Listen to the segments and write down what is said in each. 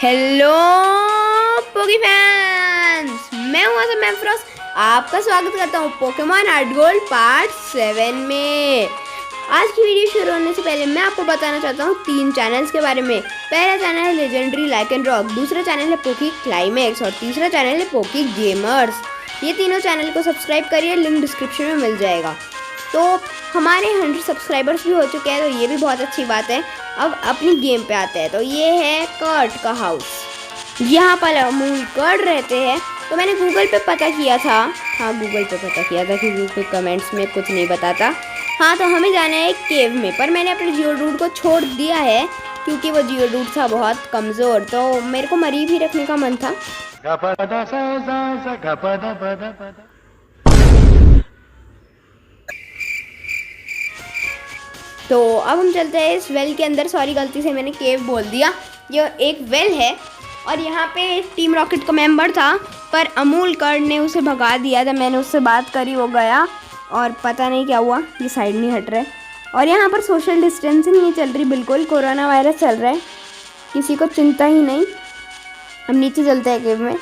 Hello poke fans, मैं हूँ आसम मैफ्रोस। आपका स्वागत करता हूँ पोकेमॉन हार्ट गोल्ड पार्ट 7 में। आज की वीडियो शुरू होने से पहले मैं आपको बताना चाहता हूँ 3 चैनल्स के बारे में। पहला चैनल है लेजेंडरी लाइकेनरॉक, दूसरा चैनल है पोकी क्लाइमेक्स और तीसरा चैनल है पोकी गेमर्स। ये तीनों चैनल को सब्सक्राइब करिए, लिंक डिस्क्रिप्शन में मिल जाएगा। तो हमारे 100 सब्सक्राइबर्स भी हो चुके हैं, तो ये भी बहुत अच्छी बात है। अब अपनी गेम पे आते हैं। तो ये है कर्ट का हाउस, यहाँ पर अमूल कर्ट रहते हैं। तो मैंने गूगल पे पता किया था, गूगल पे पता किया था क्योंकि कमेंट्स में कुछ नहीं बताता। तो हमें जाना है केव में, पर मैंने अपने जियोडूड को छोड़ दिया है क्योंकि वो जियोडूड था बहुत कमज़ोर, तो मेरे को मरीब ही रखने का मन था। तो अब हम चलते हैं इस वेल के अंदर। सॉरी, गलती से मैंने केव बोल दिया। ये एक वेल है और यहाँ पे टीम रॉकेट का मेंबर था, पर अमूल कर्ट ने उसे भगा दिया। जब मैंने उससे बात करी वो गया और पता नहीं क्या हुआ, ये साइड नहीं हट रहा है। और यहाँ पर सोशल डिस्टेंसिंग नहीं चल रही, बिल्कुल कोरोना वायरस चल रहा है, किसी को चिंता ही नहीं। हम नीचे चलते हैं केव में।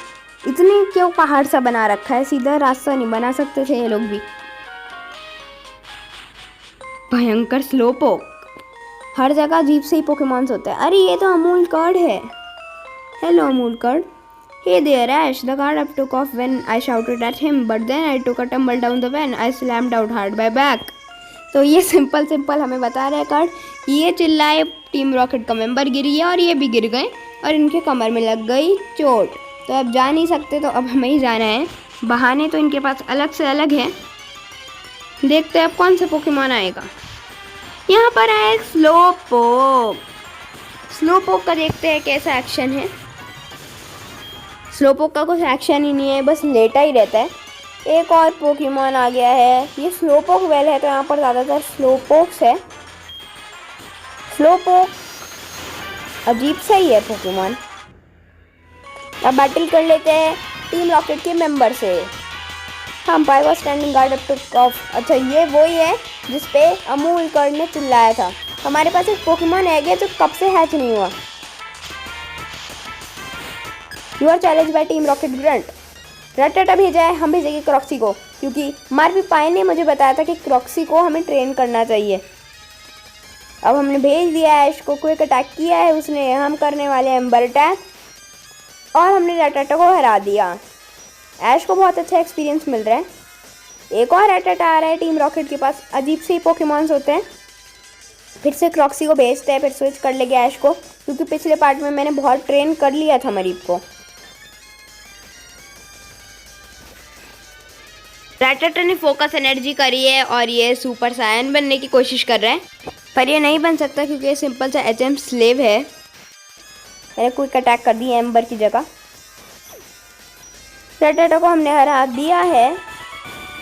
इतनी क्यों पहाड़ सा बना रखा है, सीधा रास्ता नहीं बना सकते थे ये लोग भी। भयंकर स्लोपोक, हर जगह अजीब से ही पोकेमॉन्स होते हैं। अरे ये तो अमूल कर्ट है। हेलो अमूल Kurt. Hey there Ash, the guard up took off when I shouted at him, but then I took a tumble down the van, I slammed out hard by back. तो ये simple हमें बता रहे हैं Kurt. ये चिल्लाए, team rocket का member गिर गया और ये भी गिर गए और इनके कमर में लग गई चोट। तो अब जा नहीं सकते, तो अब हमें ही जाना है। बहाने तो इनके पास अलग से अलग है। देखते हैं अब कौन सा पोकेमॉन आएगा। यहाँ पर है स्लोपोक। स्लोपोक का देखते हैं कैसा एक्शन है। स्लोपोक का कुछ एक्शन ही नहीं है, बस लेटा ही रहता है। एक और पोकेमॉन आ गया है, ये स्लोपोक वेल है, तो यहाँ पर ज़्यादातर स्लोपोक्स है। स्लोपोक अजीब सा ही है पोकेमॉन। अब बैटल कर लेते हैं टीम रॉकेट के मेंबर से। Umpire was standing guard up two of. अच्छा, ये वही है जिसपे अमूल कर्ट ने चिल्लाया था। हमारे पास एक पोकेमॉन है गया जो कब से हैच नहीं हुआ। You are challenge by team Rocket grunt. Rattata भेजा है, हम भेजेंगे क्रॉक्सी को, क्योंकि मार्वी पाई ने मुझे बताया था कि क्रॉक्सी को हमें ट्रेन करना चाहिए। अब हमने भेज दिया है, ऐश को क्विक अटैक किया है उसने। हम करने वाले हैं एम्बर अटैक और हमने रटाटा को हरा दिया। ऐश को बहुत अच्छा एक्सपीरियंस मिल रहा है। एक और रटाटा आ रहा है टीम रॉकेट के पास। अजीब से ही पोकेमॉन्स होते हैं। फिर से क्रॉक्सी को भेजते हैं, फिर स्विच कर लेंगे ऐश को, क्योंकि पिछले पार्ट में मैंने बहुत ट्रेन कर लिया था मरीब को। रटाटा ने फोकस एनर्जी करी है और ये सुपर सायन बनने की कोशिश कर रहा है, पर ये नहीं बन सकता क्योंकि ये सिंपल सा एचएम स्लेव है। मैंने क्विक अटैक कर दी है एम्बर की जगह। रटाटा को हमने हरा दिया है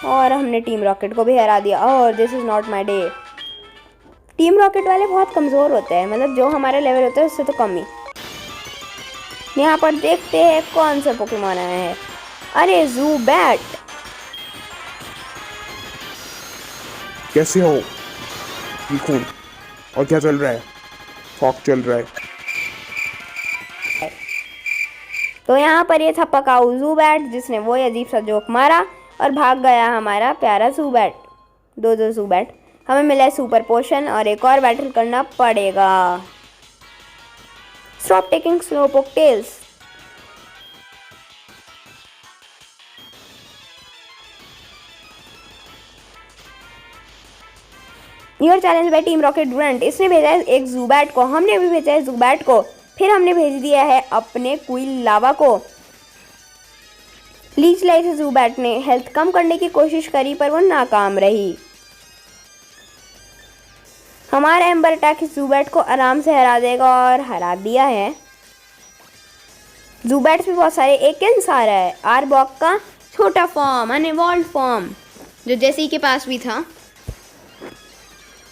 और हमने टीम रॉकेट को भी हरा दिया। और this is not my day. Team rocket वाले बहुत कमज़ोर होते हैं, मतलब जो हमारा लेवल होता है उससे तो कम ही। यहाँ पर देखते हैं कौन सा पोकेमॉन आया है। अरे ज़ूबैट। कैसे हो? ठीक हूँ। और क्या चल रहा है? फॉक चल रहा है। तो यहाँ पर ये था पकाऊ ज़ूबैट, जिसने वो अजीब सा जोक मारा और भाग गया हमारा प्यारा ज़ूबैट। दो ज़ूबैट। हमें मिला है सुपर पोशन और एक और बैटल करना पड़ेगा। Stop taking Slowpoke tails. Your challenge by team Rocket grunt. इसने भेजा है एक ज़ूबैट को, हमने भी भेजा है ज़ूबैट को, फिर हमने भेज दिया है अपने क्वीन लावा को। लीच लाइफ से ज़ूबैट ने हेल्थ कम करने की कोशिश करी, पर वो नाकाम रही। हमारा एम्बर अटैक इस ज़ूबैट को आराम से हरा देगा और हरा दिया है। ज़ूबैट्स भी बहुत सारे। एक आ रहा है आरबॉक का छोटा फॉर्म, अनइवॉल्व्ड फॉर्म, जो जैसे ही के पास भी था।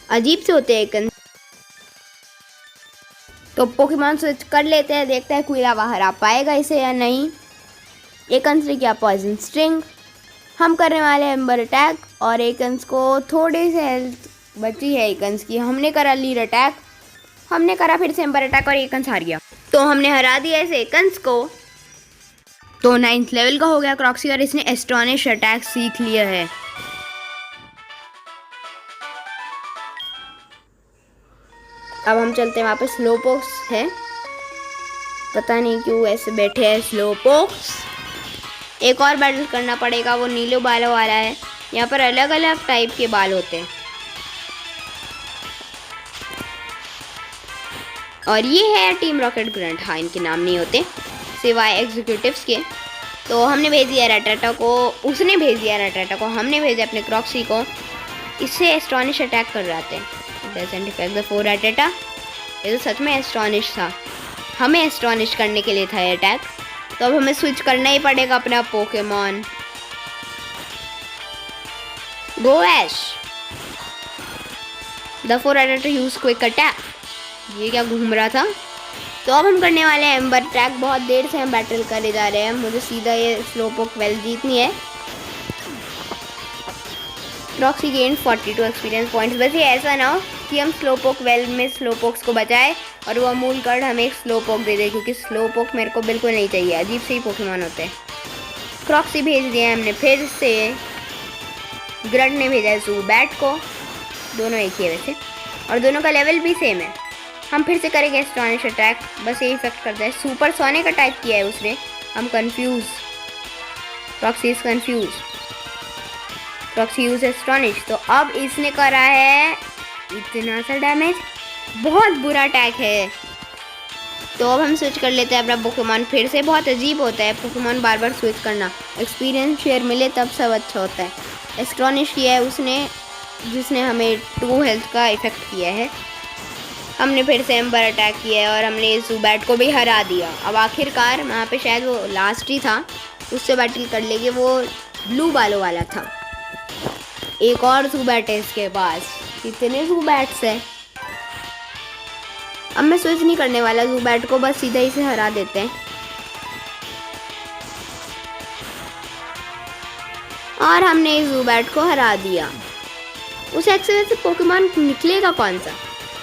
अजीब से होते हैं एकन। तो पोकेमॉन स्विच कर लेते हैं, देखते हैं कोई लावा हरा पाएगा इसे या नहीं। एकन्स ने किया पॉइजन स्ट्रिंग। हम करने वाले हैं एम्बर अटैक और एकन्स को थोड़ी सी हेल्थ बची है एकन्स की। हमने करा लीड अटैक, हमने करा फिर से एम्बर अटैक और एकन्स हार गया। तो हमने हरा दिया इस एकन्स को। तो 9th लेवल का हो गया क्रॉक्सी और इसने एस्टोनिश अटैक सीख लिया है। अब हम चलते हैं, वहाँ पे स्लोपोक्स है, पता नहीं क्यों ऐसे बैठे हैं स्लोपोक्स। एक और बैटल करना पड़ेगा, वो नीले बालों वाला है। यहाँ पर अलग अलग टाइप के बाल होते हैं और ये है टीम रॉकेट ग्रंट। हाँ, इनके नाम नहीं होते सिवाय एग्जीक्यूटिव्स के। तो हमने भेज दिया रैटाटा को, उसने भेज दिया रैटाटा को, हमने भेजा अपने क्रॉक्सी को। इससे एस्टोनिश अटैक कर रहे थे। Doesn't effect the 4 रैटाटा। ये तो सच में एस्टोनिश था, हमें एस्टोनिश करने के लिए था ये अटैक। तो अब हमें स्विच करना ही पड़ेगा अपना Pokemon. Go Ash. The 4 Rattata use quick attack. ये क्या घूम रहा था। तो अब हम करने वाले हैं एम्बर अटैक। बहुत देर से हम बैटल करे जा रहे हैं, मुझे सीधा ये स्लोपोक वेल जीतनी है। क्रॉक्सी गेन 42 एक्सपीरियंस पॉइंट्स। बस ये ऐसा ना हो कि हम स्लोपोक वेल में स्लोपोक्स को बचाए और वो अमूल कार्ड हमें एक स्लोपोक दे दे, क्योंकि स्लोपोक मेरे को बिल्कुल नहीं चाहिए, अजीब से ही पोकेमॉन होते हैं। क्रॉक्सी भेज दिया हमने फिर से। ग्रंट ने भेजा है ज़ूबैट को, दोनों एक ही है वैसे, और दोनों का लेवल भी सेम है। हम फिर से करेंगे एस्टोनिश अटैक, बस ये इफेक्ट करता है। सुपर सोनिक अटैक किया है उसने, हम confuse. Croxy is confuse. Croxy use astonish. तो अब इसने करा है इतना सा डैमेज, बहुत बुरा अटैक है। तो अब हम स्विच कर लेते हैं अपना पोकेमॉन फिर से। बहुत अजीब होता है पोकेमॉन बार बार स्विच करना, एक्सपीरियंस शेयर मिले तब सब अच्छा होता है। एस्टोनिश किया है उसने, जिसने हमें 2 हेल्थ का इफेक्ट किया है। हमने फिर से एम्बर अटैक किया है और हमने ज़ूबैट को भी हरा दिया। अब आखिरकार वहाँ पे शायद वो लास्ट ही था, उससे बैटल कर लेंगे। वो ब्लू बालों वाला था। एक और ज़ूबैट है इसके पास। कितने ज़ूबैट्स है। अब मैं स्विच नहीं करने वाला ज़ूबैट को, बस सीधा इसे हरा देते हैं। और हमने इस ज़ूबैट को हरा दिया। उस एक्सेस से पोकेमॉन निकलेगा कौन सा,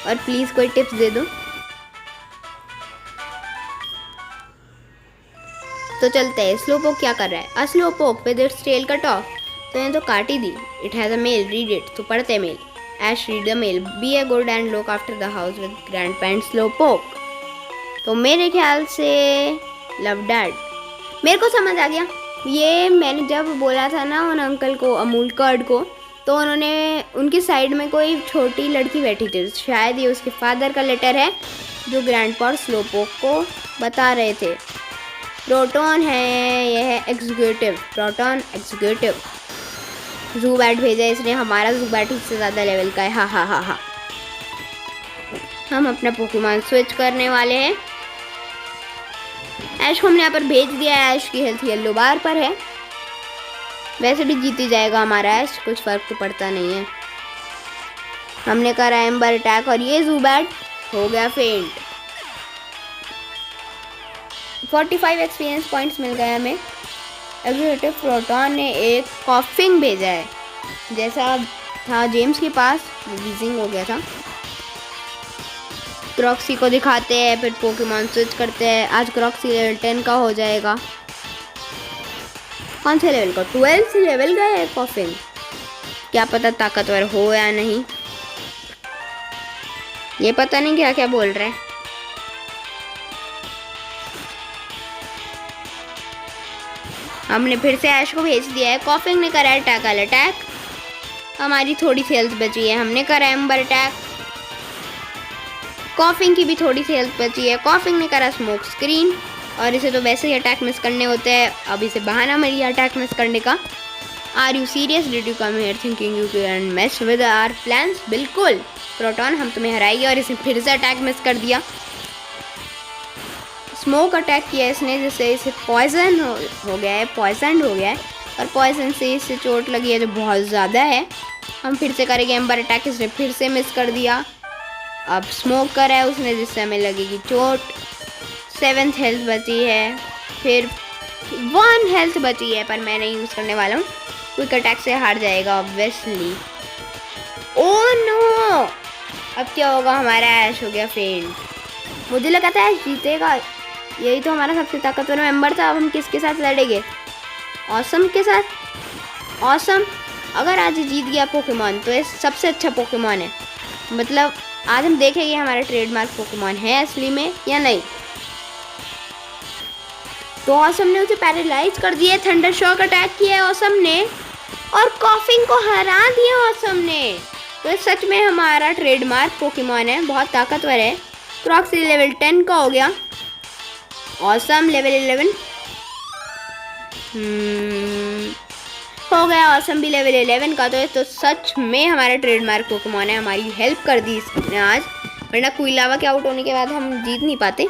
और प्लीज कोई टिप्स दे दो। तो चलते हैं। स्लोपोक क्या कर रहा है। A Slowpoke with its tail cut off. तो ये तो काट ही दी। It has a mail, read it. तो पढ़ते mail. Ash read the mail. Be a good and look after the house with grandparent Slowpoke. तो मेरे ख्याल से लव डैड। मेरे को समझ आ गया। ये मैंने जब बोला था ना उन अंकल को, अमूल कर्ड को, तो उन्होंने उनकी साइड में कोई छोटी लड़की बैठी थी, शायद ये उसके फादर का लेटर है जो ग्रैंडपा और स्लोपोक को बता रहे थे। प्रोटोन है, यह है एग्जीक्यूटिव, प्रोटोन एग्जीक्यूटिव। ज़ूबैट भेजा इसने, हमारा ज़ूबैट इससे ज़्यादा लेवल का है। हा हा हा हा। हम अपना पोकेमॉन स्विच करने वाले हैं। ऐश को हमने यहाँ पर भेज दिया है। ऐश की हेल्थ येलो बार पर है। वैसे भी जीती जाएगा हमारा ऐश, कुछ फर्क तो पड़ता नहीं है। हमने करा एम्बर अटैक और ये ज़ूबैट हो गया फेंट। 45 एक्सपीरियंस पॉइंट्स मिल गए हमें। एग्जीक्यूटिव प्रोटॉन ने एक कॉफिंग भेजा है, जैसा था जेम्स के पास, वो वीजिंग हो गया था। क्रॉक्सी को दिखाते हैं, फिर पोकेमॉन स्विच करते हैं। आज क्रॉक्सी लेवल 10 का हो जाएगा। कौन से लेवल का? 12 लेवल का है कॉफिन। क्या पता ताकतवर हो या नहीं, ये पता नहीं क्या क्या बोल रहे हैं। हमने फिर से ऐश को भेज दिया है। कॉफिंग ने करा है टैकल अटैक। हमारी थोड़ी सी हेल्थ बची है। हमने करा एम्बर अटैक। कॉफिंग की भी थोड़ी सी हेल्थ बची है। कॉफिंग ने करा स्मोक स्क्रीन, और इसे तो वैसे ही अटैक मिस करने होते हैं। अब इसे बहाना मिल गया अटैक मिस करने का। Are you serious? Did you come here thinking you can mess with our plans? बिल्कुल प्रोटॉन, हम तुम्हें हराएंगे। और इसे फिर से अटैक मिस कर दिया। स्मोक अटैक किया इसने, जिससे इसे पॉइजन हो गया है, पॉइजन हो गया है, और पॉइजन से इसे चोट लगी है जो बहुत ज़्यादा है। हम फिर से करेंगे एम्बर अटैक, इसने फिर से मिस कर दिया। अब स्मोक करा है उसने, जिससे हमें लगेगी चोट। 7th हेल्थ बची है, फिर 1 हेल्थ बची है, पर मैं नहीं यूज़ करने वाला हूँ। क्विक अटैक से हार जाएगा ऑब्वियसली। ओह नो, अब क्या होगा? हमारा ऐश हो गया फेंट। मुझे लगा था जीतेगा, यही तो हमारा सबसे ताकतवर मेंबर था। अब हम किसके साथ लड़ेंगे? ऑसम के साथ। ऑसम अगर आज ये जीत गया पोकेमॉन तो ये सबसे अच्छा पोकेमॉन है। मतलब आज हम देखेंगे हमारा ट्रेडमार्क पोकेमॉन है असली में या नहीं। तो ऑसम ने उसे पैरालाइज कर दिया, थंडर शॉक अटैक किया ऑसम ने और कॉफिंग को हरा दिया ऑसम ने। तो ये सच में हमारा ट्रेडमार्क पोकेमॉन है, बहुत ताकतवर है। क्रॉक्सी लेवल 10 का हो गया, ऑसम लेवल 11 हो गया, ऑसम भी लेवल 11 का। तो सच में हमारा ट्रेडमार्क पोकेमॉन है, हमारी हेल्प कर दी इसने आज, वरना क्विलावा के आउट होने के बाद हम जीत नहीं पाते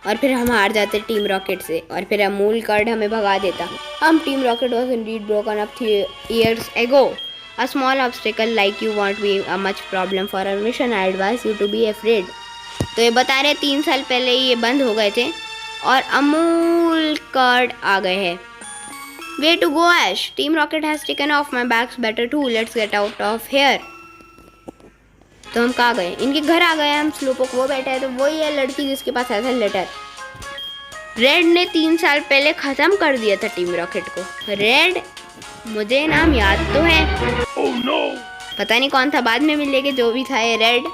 और फिर हम हार जाते टीम रॉकेट से और फिर अमूल कार्ड हमें भगा देता। हम team rocket was Indeed broken up years ago. A small obstacle like you won't be a much problem for our mission. I advise you to be afraid. तो ये बता रहे 3 साल पहले ये बंद हो गए थे और अमूल कार्ड आ गए हैं। Way to go Ash. Team Rocket has taken off my bags better too. Let's get out of here. तो हम कहाँ गए? इनके घर आ गए हम। स्लोपोक वो बैठा है, तो वही है लड़की जिसके पास ऐसा लेटर। रेड ने 3 साल पहले ख़त्म कर दिया था टीम रॉकेट को। रेड मुझे नाम याद तो है, Oh no! पता नहीं कौन था, बाद में मिलेगा जो भी था ये रेड।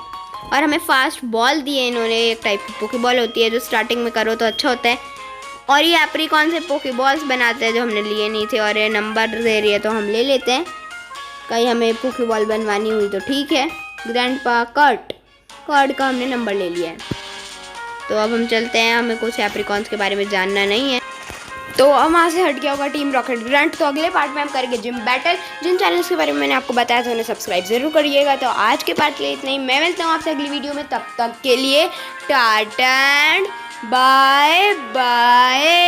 और हमें फास्ट बॉल दिए इन्होंने, एक टाइप की पोकेबॉल होती है जो स्टार्टिंग में करो तो अच्छा होता है। और ये एप्रिकॉन से पोकेबॉल्स बनाते हैं जो हमने लिए नहीं थे, और ये नंबर दे रही है तो हम ले लेते हैं। कहीं हमें पोकेबॉल बनवानी हुई तो ठीक है। ग्रैंडपा कर्ट का हमने नंबर ले लिया है। तो अब हम चलते हैं, हमें कुछ एप्रिकॉन्स के बारे में जानना नहीं है। तो अब वहाँ से हट गया होगा टीम रॉकेट ग्रंट। तो अगले पार्ट में हम करेंगे जिम बैटल। जिन चैनल्स के बारे में मैंने आपको बताया था उन्हें सब्सक्राइब जरूर करिएगा। तो आज के पार्ट के लिए इतना ही, मैं मिलता हूँ आपसे अगली वीडियो में। तब तक के लिए टाटा एंड बाय बाय।